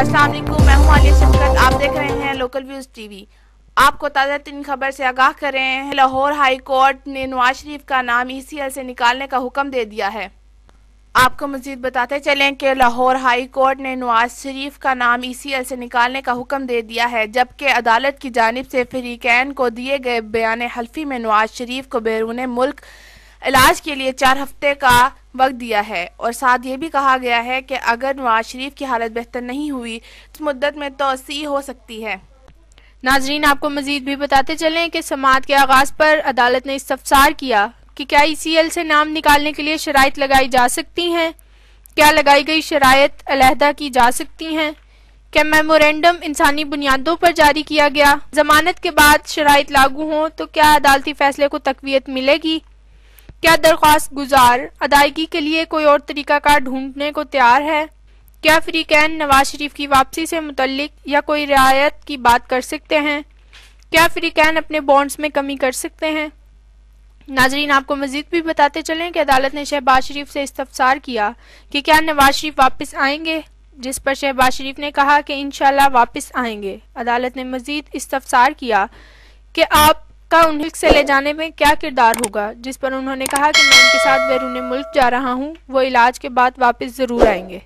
अस्सलाम वालेकुम, मैं हूं आलिया शफकत। आप देख रहे हैं लोकल व्यूज टीवी। आपको ताज़ा तरीन खबर से आगाह कर रहे हैं। लाहौर हाई कोर्ट ने नवाज शरीफ का नाम ECL से निकालने का हुक्म दे दिया है। आपको मजीद बताते चलें कि लाहौर हाई कोर्ट ने नवाज शरीफ का नाम ECL से निकालने का हुक्म दे दिया है, जबकि अदालत की जानिब से फरीकैन को दिए गए बयान हल्फी में नवाज शरीफ को बैरून मुल्क इलाज के लिए 4 हफ्ते का वक्त दिया है और साथ ये भी कहा गया है कि अगर नवाज शरीफ की हालत बेहतर नहीं हुई तो मुद्दत में तोसी हो सकती है। नाजरीन, आपको मजीद भी बताते चलें कि समाअत के आगाज़ पर अदालत ने इस्तफसार किया कि क्या ECL से नाम निकालने के लिए शराइत लगाई जा सकती हैं, क्या लगाई गई शराइत अलहदा की जा सकती हैं, क्या मेमोरेंडम इंसानी बुनियादों पर जारी किया गया, जमानत के बाद शराइत लागू हों तो क्या अदालती फैसले को तकवीत मिलेगी, क्या दरख्वास्त गुजार अदायगी के लिए कोई और तरीकाकार ढूंढने को तैयार है, क्या फरीकैन नवाज शरीफ की वापसी से मुतल्लिक या कोई रियायत की बात कर सकते हैं, क्या फरीकैन अपने बॉन्ड्स में कमी कर सकते हैं। नाजरीन, आपको मजीद भी बताते चलें कि अदालत ने शहबाज शरीफ से इस्तफसार किया कि क्या नवाज शरीफ वापस आएंगे, जिस पर शहबाज शरीफ ने कहा कि इंशाल्लाह वापस आएंगे। अदालत ने मजीद इस्तफसार किया कि आपका उन मुल्क से ले जाने में क्या किरदार होगा, जिस पर उन्होंने कहा कि मैं उनके साथ बैरून मुल्क जा रहा हूँ, वो इलाज के बाद वापस ज़रूर आएंगे।